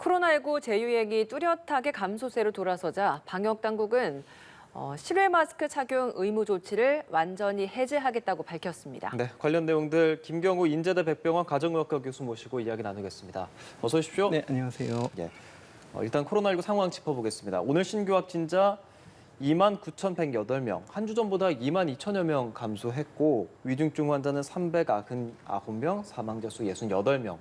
코로나19 재유행이 뚜렷하게 감소세로 돌아서자 방역 당국은 실외 마스크 착용 의무 조치를 완전히 해제하겠다고 밝혔습니다. 네, 관련 내용들 김경우 인제대 백병원 가정의학과 교수 모시고 이야기 나누겠습니다. 어서 오십시오. 네, 안녕하세요. 예, 일단 코로나19 상황 짚어보겠습니다. 오늘 신규 확진자 29,108명, 한 주 전보다 22,000여 명 감소했고 위중증 환자는 399명, 사망자 수 68명.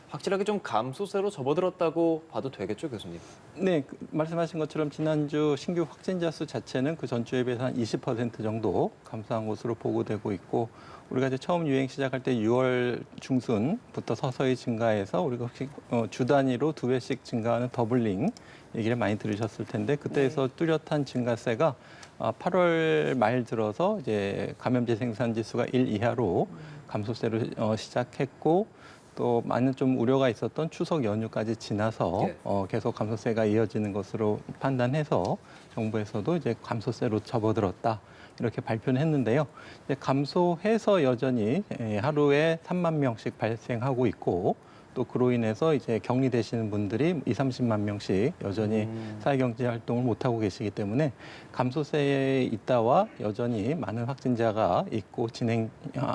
확실하게 좀 감소세로 접어들었다고 봐도 되겠죠, 교수님? 네, 말씀하신 것처럼 지난주 신규 확진자 수 자체는 그 전주에 비해서 한 20% 정도 감소한 것으로 보고되고 있고 우리가 이제 처음 유행 시작할 때 6월 중순부터 서서히 증가해서 우리가 혹시 주 단위로 2배씩 증가하는 더블링 얘기를 많이 들으셨을 텐데 그때에서 뚜렷한 증가세가 8월 말 들어서 이제 감염제 생산 지수가 1 이하로 감소세를 시작했고 또 많은 좀 우려가 있었던 추석 연휴까지 지나서 계속 감소세가 이어지는 것으로 판단해서 정부에서도 이제 감소세로 접어들었다 이렇게 발표는 했는데요. 이제 감소해서 여전히 하루에 3만 명씩 발생하고 있고 또 그로 인해서 이제 격리되시는 분들이 30만 명씩 여전히 사회경제 활동을 못하고 계시기 때문에 감소세에 있다와 여전히 많은 확진자가 있고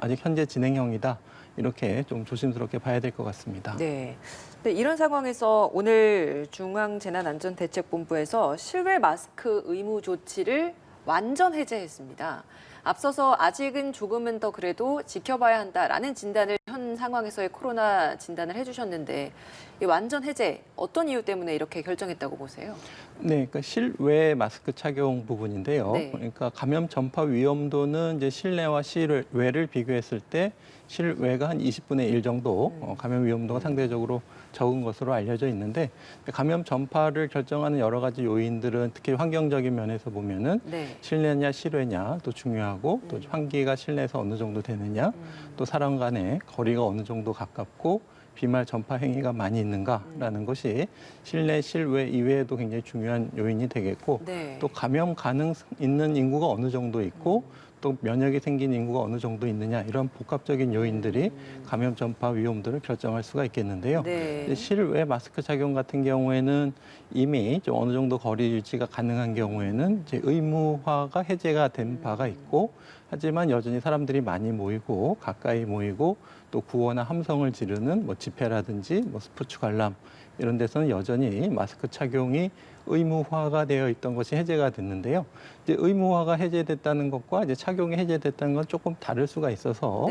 아직 현재 진행형이다. 이렇게 좀 조심스럽게 봐야 될 것 같습니다. 네. 이런 상황에서 오늘 중앙재난안전대책본부에서 실외 마스크 의무 조치를 완전 해제했습니다. 앞서서 아직은 조금은 더 그래도 지켜봐야 한다라는 진단을 현 상황에서의 코로나 진단을 해주셨는데 이 완전 해제 어떤 이유 때문에 이렇게 결정했다고 보세요? 네, 그러니까 실외 마스크 착용 부분인데요. 네. 그러니까 감염 전파 위험도는 이제 실내와 실외를 비교했을 때 실외가 한 20분의 1 정도 감염 위험도가 상대적으로 적은 것으로 알려져 있는데 감염 전파를 결정하는 여러 가지 요인들은 특히 환경적인 면에서 보면은 실내냐 실외냐 또 중요하고 또 환기가 실내에서 어느 정도 되느냐 또 사람 간의 거리가 어느 정도 가깝고 비말 전파 행위가 많이 있는가라는 것이 실내, 실외 이외에도 굉장히 중요한 요인이 되겠고 또 감염 가능 있는 인구가 어느 정도 있고 또 면역이 생긴 인구가 어느 정도 있느냐 이런 복합적인 요인들이 감염 전파 위험도를 결정할 수가 있겠는데요. 실외 마스크 착용 같은 경우에는 이미 좀 어느 정도 거리 유지가 가능한 경우에는 이제 의무화가 해제가 된 바가 있고 하지만 여전히 사람들이 많이 모이고 가까이 모이고 또 구호나 함성을 지르는 뭐 집회라든지 뭐 스포츠 관람 이런 데서는 여전히 마스크 착용이 의무화가 되어 있던 것이 해제가 됐는데요. 이제 의무화가 해제됐다는 것과 이제 착용이 해제됐다는 건 조금 다를 수가 있어서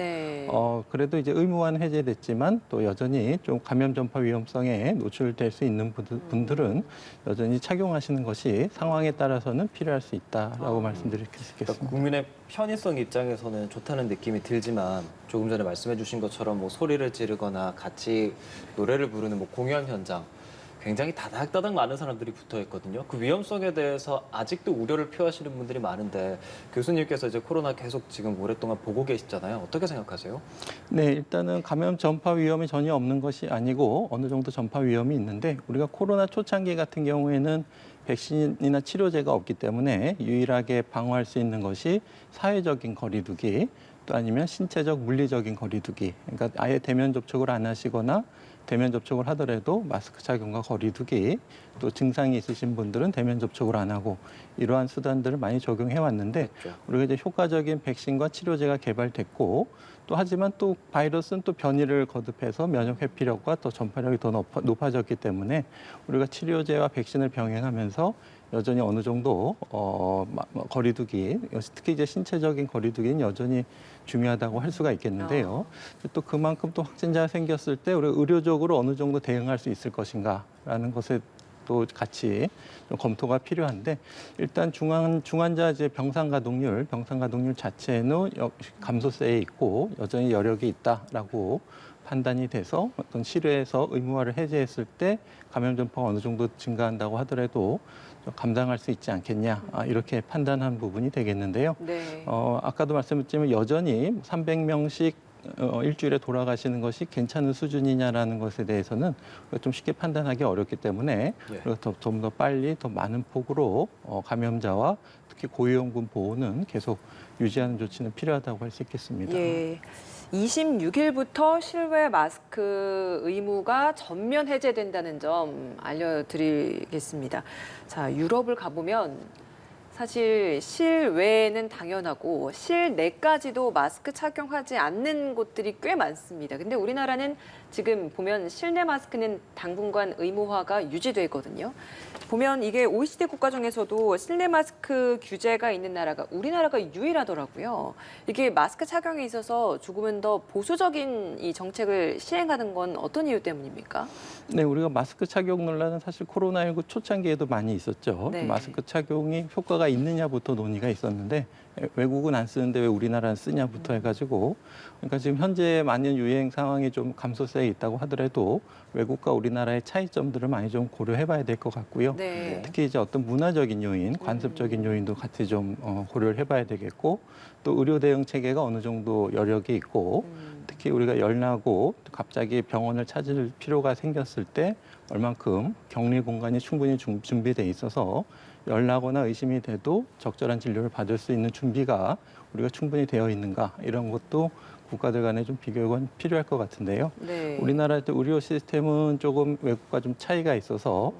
그래도 이제 의무화는 해제됐지만 또 여전히 좀 감염 전파 위험성에 노출될 수 있는 분들은 여전히 착용하시는 것이 상황에 따라서는 필요할 수 있다라고 말씀드릴 수 있겠습니다. 그러니까 국민의 편의성 입장에서는 좋다는 느낌이 들지만 조금 전에 말씀해 주신 것처럼 뭐 소리를 지르거나 같이 노래를 부르는 뭐 공연 현장 굉장히 다닥다닥 많은 사람들이 붙어 있거든요. 그 위험성에 대해서 아직도 우려를 표하시는 분들이 많은데 교수님께서 이제 코로나 계속 지금 오랫동안 보고 계시잖아요. 어떻게 생각하세요? 네, 일단은 감염 전파 위험이 전혀 없는 것이 아니고 어느 정도 전파 위험이 있는데 우리가 코로나 초창기 같은 경우에는 백신이나 치료제가 없기 때문에 유일하게 방어할 수 있는 것이 사회적인 거리두기 또 아니면 신체적 물리적인 거리두기. 그러니까 아예 대면 접촉을 안 하시거나 대면 접촉을 하더라도 마스크 착용과 거리두기 또 증상이 있으신 분들은 대면 접촉을 안 하고 이러한 수단들을 많이 적용해 왔는데 우리가 이제 효과적인 백신과 치료제가 개발됐고 또 하지만 또 바이러스는 또 변이를 거듭해서 면역 회피력과 또 전파력이 더 높아졌기 때문에 우리가 치료제와 백신을 병행하면서 여전히 어느 정도 거리두기, 특히 이제 신체적인 거리두기는 여전히 중요하다고 할 수가 있겠는데요. 또 그만큼 또 확진자가 생겼을 때 우리 의료적으로 어느 정도 대응할 수 있을 것인가라는 것에 또 같이 좀 검토가 필요한데 일단 중환자 이제 병상 가동률 자체는 감소세에 있고 여전히 여력이 있다라고 판단이 돼서 어떤 실외에서 의무화를 해제했을 때 감염 전파가 어느 정도 증가한다고 하더라도 감당할 수 있지 않겠냐 이렇게 판단한 부분이 되겠는데요. 아까도 말씀드렸지만 여전히 300명씩 일주일에 돌아가시는 것이 괜찮은 수준이냐라는 것에 대해서는 좀 쉽게 판단하기 어렵기 때문에 좀 더 빨리 더 많은 폭으로 감염자와 특히 고위험군 보호는 계속 유지하는 조치는 필요하다고 할 수 있겠습니다. 26일부터 실외 마스크 의무가 전면 해제된다는 점 알려드리겠습니다. 자, 유럽을 가보면 사실 실외에는 당연하고 실내까지도 마스크 착용하지 않는 곳들이 꽤 많습니다. 근데 우리나라는 지금 보면 실내 마스크는 당분간 의무화가 유지되거든요. 보면 이게 OECD 국가 중에서도 실내 마스크 규제가 있는 나라가 우리나라가 유일하더라고요. 이게 마스크 착용에 있어서 조금은 더 보수적인 이 정책을 시행하는 건 어떤 이유 때문입니까? 네, 우리가 마스크 착용 논란은 사실 코로나19 초창기에도 많이 있었죠. 네. 마스크 착용이 효과가 있느냐부터 논의가 있었는데 외국은 안 쓰는데 왜 우리나라는 쓰냐부터 해가지고 그러니까 지금 현재 많은 유행 상황이 좀 감소세에 있다고 하더라도 외국과 우리나라의 차이점들을 많이 좀 고려해봐야 될 것 같고요. 네. 특히 이제 어떤 문화적인 요인, 관습적인 요인도 같이 좀 고려를 해봐야 되겠고 또 의료 대응 체계가 어느 정도 여력이 있고 특히 우리가 열나고 갑자기 병원을 찾을 필요가 생겼을 때 얼만큼 격리 공간이 충분히 준비돼 있어서 열나거나 의심이 돼도 적절한 진료를 받을 수 있는 준비가 우리가 충분히 되어 있는가 이런 것도 국가들 간에 좀 비교가 필요할 것 같은데요. 네. 우리나라의 의료 시스템은 조금 외국과 좀 차이가 있어서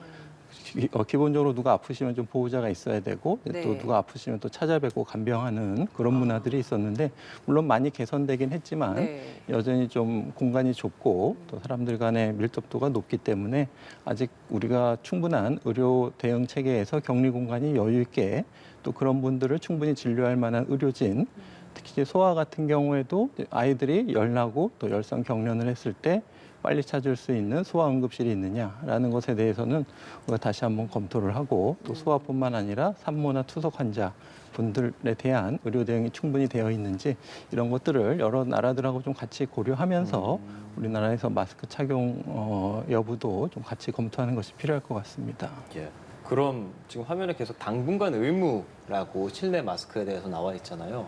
기본적으로 누가 아프시면 좀 보호자가 있어야 되고 네. 또 누가 아프시면 또 찾아뵙고 간병하는 그런 문화들이 있었는데 물론 많이 개선되긴 했지만 네. 여전히 좀 공간이 좁고 또 사람들 간의 밀접도가 높기 때문에 아직 우리가 충분한 의료 대응 체계에서 격리 공간이 여유 있게 또 그런 분들을 충분히 진료할 만한 의료진 특히 이제 소아 같은 경우에도 아이들이 열나고 또 열성 경련을 했을 때 빨리 찾을 수 있는 소아응급실이 있느냐라는 것에 대해서는 우리가 다시 한번 검토를 하고 또 소아뿐만 아니라 산모나 투석 환자 분들에 대한 의료 대응이 충분히 되어 있는지 이런 것들을 여러 나라들하고 좀 같이 고려하면서 우리나라에서 마스크 착용 여부도 좀 같이 검토하는 것이 필요할 것 같습니다. 예. 그럼 지금 화면에 계속 당분간 의무라고 실내 마스크에 대해서 나와 있잖아요.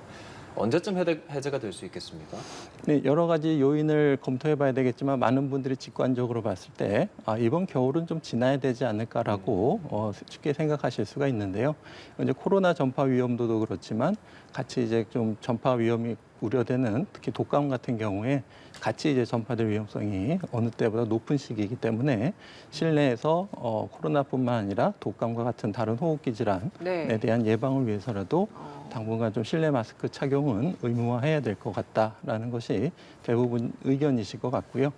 언제쯤 해제가 될 수 있겠습니까? 네, 여러 가지 요인을 검토해 봐야 되겠지만 많은 분들이 직관적으로 봤을 때 이번 겨울은 좀 지나야 되지 않을까라고 쉽게 생각하실 수가 있는데요. 이제 코로나 전파 위험도도 그렇지만 같이 이제 좀 전파 위험이 우려되는 특히 독감 같은 경우에 같이 이제 전파될 위험성이 어느 때보다 높은 시기이기 때문에 실내에서 코로나뿐만 아니라 독감과 같은 다른 호흡기 질환에 네. 대한 예방을 위해서라도 당분간 좀 실내 마스크 착용은 의무화해야 될 것 같다라는 것이 대부분 의견이실 것 같고요.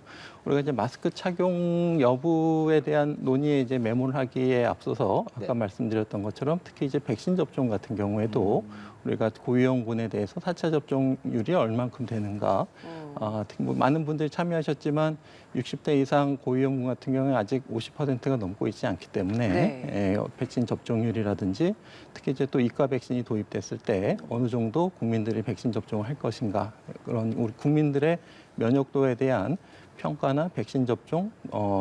우리가 이제 마스크 착용 여부에 대한 논의에 이제 매몰 하기에 앞서서 아까 말씀드렸던 것처럼 특히 이제 백신 접종 같은 경우에도 우리가 고위험군에 대해서 4차 접종률이 얼만큼 되는가. 특히 뭐 많은 분들이 참여하셨지만 60대 이상 고위험군 같은 경우에 아직 50%가 넘고 있지 않기 때문에 네. 백신 접종률이라든지 특히 이제 또 이과 백신이 도입됐을 때 어느 정도 국민들이 백신 접종을 할 것인가 그런 우리 국민들의 면역도에 대한 평가나 백신 접종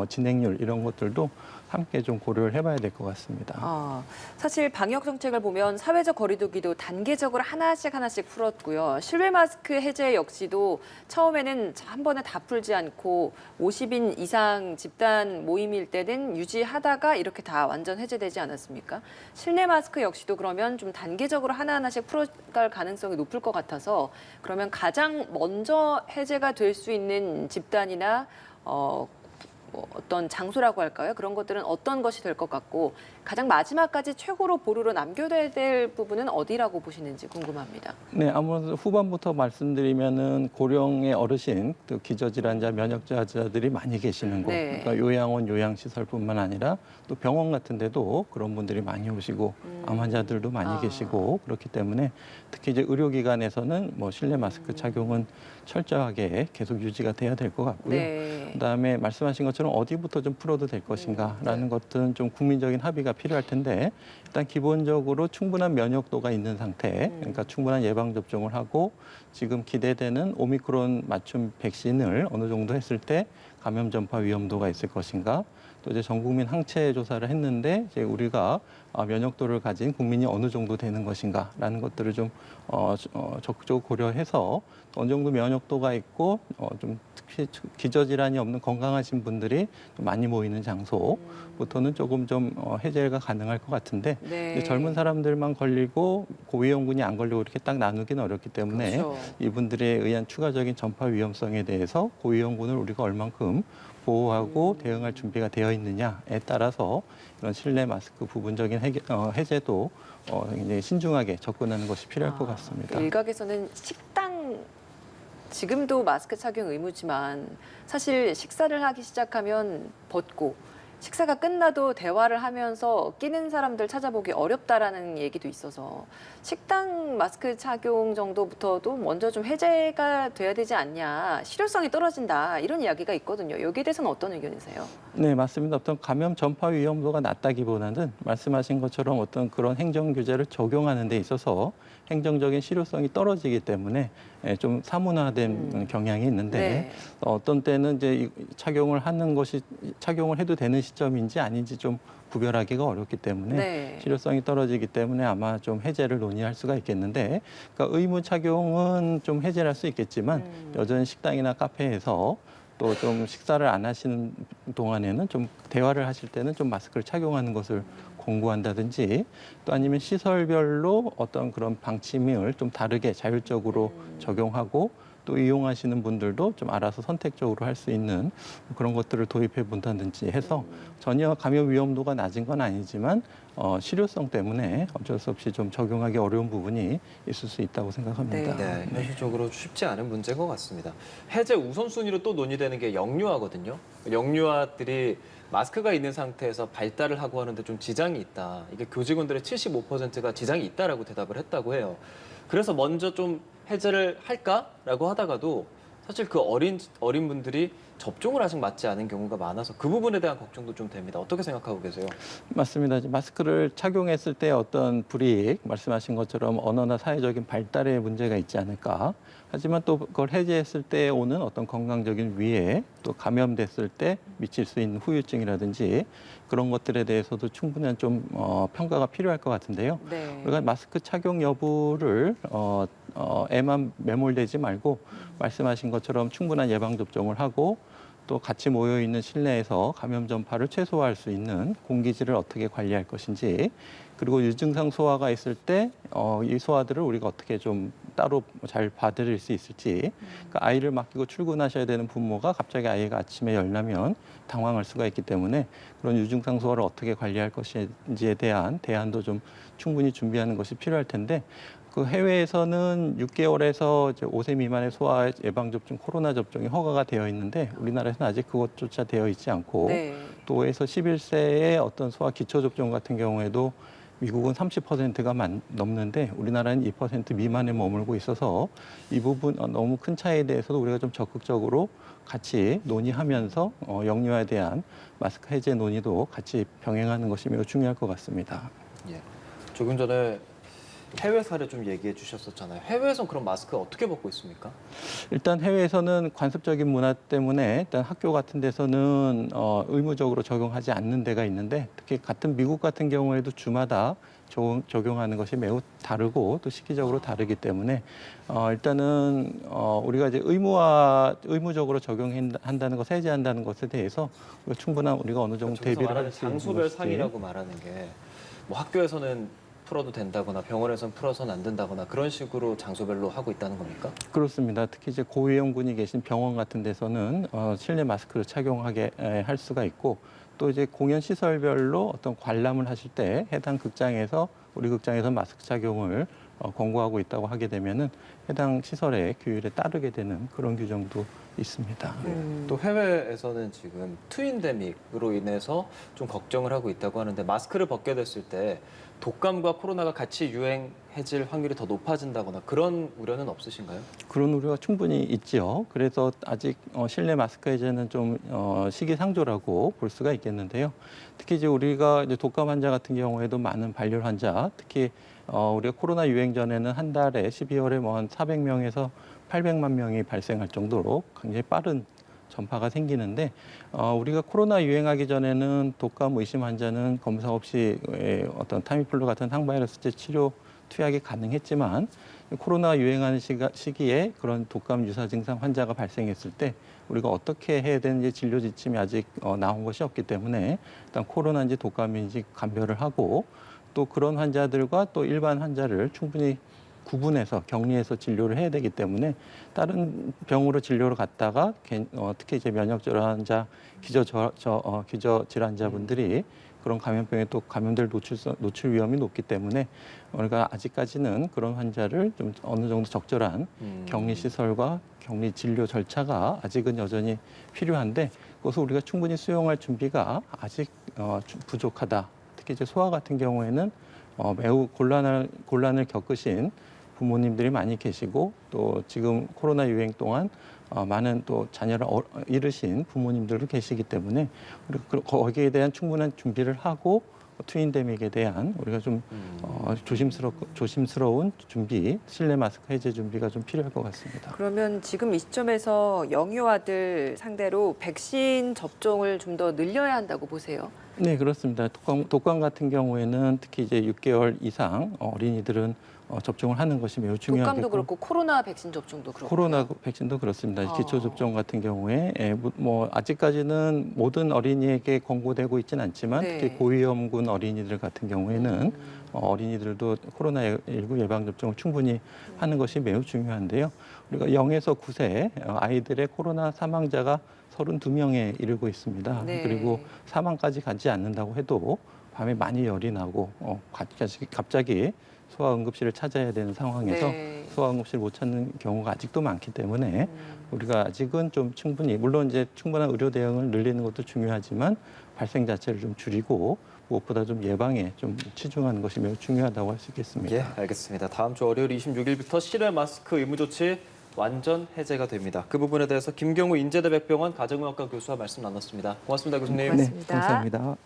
진행률 이런 것들도 함께 좀 고려를 해봐야 될 것 같습니다. 사실 방역 정책을 보면 사회적 거리두기도 단계적으로 하나씩 풀었고요. 실외 마스크 해제 역시도 처음에는 한 번에 다 풀지 않고 50인 이상 집단 모임일 때는 유지하다가 이렇게 다 완전 해제되지 않았습니까? 실내 마스크 역시도 그러면 좀 단계적으로 하나씩 풀어갈 가능성이 높을 것 같아서 그러면 가장 먼저 해제가 될 수 있는 집단이나 어떤 장소라고 할까요? 그런 것들은 어떤 것이 될 것 같고 가장 마지막까지 최고로 보루로 남겨둬야 될 부분은 어디라고 보시는지 궁금합니다. 네, 아무래도 후반부터 말씀드리면은 고령의 어르신, 또 기저질환자, 면역저하자들이 많이 계시는 곳, 네. 그러니까 요양원, 요양시설뿐만 아니라 또 병원 같은 데도 그런 분들이 많이 오시고 암 환자들도 많이 계시고 그렇기 때문에 특히 이제 의료기관에서는 뭐 실내 마스크 착용은 철저하게 계속 유지가 돼야 될 것 같고요. 네. 그다음에 말씀하신 것처럼 어디부터 좀 풀어도 될 것인가라는 것들은 좀 국민적인 합의가 필요할 텐데 일단 기본적으로 충분한 면역도가 있는 상태, 그러니까 충분한 예방 접종을 하고 지금 기대되는 오미크론 맞춤 백신을 어느 정도 했을 때 감염 전파 위험도가 있을 것인가. 또 이제 전 국민 항체 조사를 했는데 이제 우리가 면역도를 가진 국민이 어느 정도 되는 것인가라는 것들을 좀 적극적으로 고려해서 어느 정도 면역도가 있고 좀 특히 기저질환이 없는 건강하신 분들이 좀 많이 모이는 장소부터는 조금 좀 해제가 가능할 것 같은데 네. 이제 젊은 사람들만 걸리고 고위험군이 안 걸리고 이렇게 딱 나누기는 어렵기 때문에 그렇죠. 이분들에 의한 추가적인 전파 위험성에 대해서 고위험군을 우리가 얼만큼 보호하고 대응할 준비가 되어 있느냐에 따라서 이런 실내 마스크 부분적인 해제도 굉장히 신중하게 접근하는 것이 필요할 것 같습니다. 일각에서는 식당 지금도 마스크 착용 의무지만 사실 식사를 하기 시작하면 벗고 식사가 끝나도 대화를 하면서 끼는 사람들 찾아보기 어렵다라는 얘기도 있어서 식당 마스크 착용 정도부터도 먼저 좀 해제가 돼야 되지 않냐, 실효성이 떨어진다 이런 이야기가 있거든요. 여기에 대해서는 어떤 의견이세요? 네, 맞습니다. 어떤 감염 전파 위험도가 낮다기보다는 말씀하신 것처럼 어떤 그런 행정 규제를 적용하는 데 있어서 행정적인 실효성이 떨어지기 때문에 좀 사문화된 경향이 있는데 네. 어떤 때는 이제 착용을 하는 것이 착용을 해도 되는 시점인지 아닌지 좀 구별하기가 어렵기 때문에 네. 실효성이 떨어지기 때문에 아마 좀 해제를 논의할 수가 있겠는데, 그러니까 의무 착용은 좀 해제를 할 수 있겠지만 여전히 식당이나 카페에서 또 좀 식사를 안 하시는 동안에는 좀 대화를 하실 때는 좀 마스크를 착용하는 것을 권고한다든지 또 아니면 시설별로 어떤 그런 방침을 좀 다르게 자율적으로 적용하고 또 이용하시는 분들도 좀 알아서 선택적으로 할 수 있는 그런 것들을 도입해 본다든지 해서 전혀 감염 위험도가 낮은 건 아니지만 실효성 때문에 어쩔 수 없이 좀 적용하기 어려운 부분이 있을 수 있다고 생각합니다. 네, 현실적으로 쉽지 않은 문제인 것 같습니다. 해제 우선순위로 또 논의되는 게 영유아거든요. 영유아들이 마스크가 있는 상태에서 발달을 하고 하는데 좀 지장이 있다. 이게 교직원들의 75%가 지장이 있다라고 대답을 했다고 해요. 그래서 먼저 좀 해제를 할까라고 하다가도 사실 그 어린 분들이 접종을 아직 맞지 않은 경우가 많아서 그 부분에 대한 걱정도 좀 됩니다. 어떻게 생각하고 계세요? 맞습니다. 마스크를 착용했을 때 어떤 불이익, 말씀하신 것처럼 언어나 사회적인 발달에 문제가 있지 않을까. 하지만 또 그걸 해제했을 때 오는 어떤 건강적인 위해, 또 감염됐을 때 미칠 수 있는 후유증이라든지 그런 것들에 대해서도 충분한 좀 평가가 필요할 것 같은데요. 네. 우리가 마스크 착용 여부를 에만 매몰되지 말고 말씀하신 것처럼 충분한 예방 접종을 하고 또 같이 모여 있는 실내에서 감염 전파를 최소화할 수 있는 공기질을 어떻게 관리할 것인지, 그리고 유증상 소아가 있을 때 이 소아들을 우리가 어떻게 좀 따로 잘 봐드릴 수 있을지, 그러니까 아이를 맡기고 출근하셔야 되는 부모가 갑자기 아이가 아침에 열나면 당황할 수가 있기 때문에 그런 유증상 소아를 어떻게 관리할 것인지에 대한 대안도 좀 충분히 준비하는 것이 필요할 텐데, 그 해외에서는 6개월에서 이제 5세 미만의 소아 예방 접종, 코로나 접종이 허가가 되어 있는데 우리나라에서는 아직 그것조차 되어 있지 않고 네. 또 5에서 11세의 어떤 소아 기초 접종 같은 경우에도 미국은 30%가 넘는데 우리나라는 2% 미만에 머물고 있어서 이 부분 너무 큰 차이에 대해서도 우리가 좀 적극적으로 같이 논의하면서 영유아에 대한 마스크 해제 논의도 같이 병행하는 것이 매우 중요할 것 같습니다. 예. 조금 전에 해외 사례 좀 얘기해 주셨었잖아요. 해외에선 그럼 마스크 어떻게 벗고 있습니까? 일단 해외에서는 관습적인 문화 때문에 일단 학교 같은 데서는 의무적으로 적용하지 않는 데가 있는데, 특히 같은 미국 같은 경우에도 주마다 적용하는 것이 매우 다르고 또 시기적으로 다르기 때문에 일단은 우리가 이제 의무적으로 적용한다는 것, 해제한다는 것에 대해서 충분한 우리가 어느 정도 대비를 할 수 있는 장소별 것이지. 상이라고 말하는 게 뭐 학교에서는 풀어도 된다거나 병원에서는 풀어서는 안 된다거나 그런 식으로 장소별로 하고 있다는 겁니까? 그렇습니다. 특히 이제 고위험군이 계신 병원 같은 데서는 실내 마스크를 착용하게 할 수가 있고, 또 이제 공연 시설별로 어떤 관람을 하실 때 해당 극장에서 우리 극장에서 마스크 착용을 권고하고 있다고 하게 되면은 해당 시설의 규율에 따르게 되는 그런 규정도 있습니다. 또 해외에서는 지금 트윈데믹으로 인해서 좀 걱정을 하고 있다고 하는데, 마스크를 벗게 됐을 때 독감과 코로나가 같이 유행해질 확률이 더 높아진다거나 그런 우려는 없으신가요? 그런 우려가 충분히 있지요. 그래서 아직 실내 마스크 해제는 좀 시기상조라고 볼 수가 있겠는데요. 특히 이제 우리가 이제 독감 환자 같은 경우에도 많은 발열 환자, 특히 우리가 코로나 유행 전에는 한 달에 12월에 뭐 한 400명에서 800만 명이 발생할 정도로 굉장히 빠른 전파가 생기는데, 우리가 코로나 유행하기 전에는 독감 의심 환자는 검사 없이 어떤 타미플루 같은 항바이러스제 치료 투약이 가능했지만, 코로나 유행하는 시기에 그런 독감 유사 증상 환자가 발생했을 때 우리가 어떻게 해야 되는지 진료 지침이 아직 나온 것이 없기 때문에 일단 코로나인지 독감인지 감별을 하고 또 그런 환자들과 또 일반 환자를 충분히 구분해서 격리해서 진료를 해야 되기 때문에 다른 병으로 진료를 갔다가 특히 이제 면역 질환자, 기저 질환자분들이 그런 감염병에 또 감염될 노출 위험이 높기 때문에 우리가 아직까지는 그런 환자를 좀 어느 정도 적절한 격리 시설과 격리 진료 절차가 아직은 여전히 필요한데 그것을 우리가 충분히 수용할 준비가 아직 부족하다. 특히 이제 소아 같은 경우에는 매우 곤란을 겪으신 부모님들이 많이 계시고 또 지금 코로나 유행 동안 많은 또 자녀를 잃으신 부모님들도 계시기 때문에 우리가 거기에 대한 충분한 준비를 하고 트윈데믹에 대한 우리가 좀 조심스러운 준비, 실내 마스크 해제 준비가 좀 필요할 것 같습니다. 그러면 지금 이 시점에서 영유아들 상대로 백신 접종을 좀 더 늘려야 한다고 보세요? 네, 그렇습니다. 독감 같은 경우에는 특히 이제 6개월 이상 어린이들은 접종을 하는 것이 매우 중요하고 독감도 그렇고 코로나 백신 접종도 그렇고 코로나 백신도 그렇습니다. 기초 접종 같은 경우에 뭐 아직까지는 모든 어린이에게 권고되고 있지는 않지만 네. 특히 고위험군 어린이들 같은 경우에는 어린이들도 코로나19 예방 접종을 충분히 하는 것이 매우 중요한데요. 우리가 0에서 9세 아이들의 코로나 사망자가 32명에 이르고 있습니다. 네. 그리고 사망까지 가지 않는다고 해도 밤에 많이 열이 나고 갑자기 소아응급실을 찾아야 되는 상황에서 네. 소아응급실 못 찾는 경우가 아직도 많기 때문에 우리가 아직은 좀 충분히 물론 이제 충분한 의료 대응을 늘리는 것도 중요하지만 발생 자체를 좀 줄이고 무엇보다 좀 예방에 좀 치중하는 것이 매우 중요하다고 할 수 있겠습니다. 예, 알겠습니다. 다음 주 월요일 26일부터 실외 마스크 의무 조치 완전 해제가 됩니다. 그 부분에 대해서 김경우 인제대 백병원 가정의학과 교수와 말씀 나눴습니다. 고맙습니다, 교수님. 고맙습니다. 네, 감사합니다.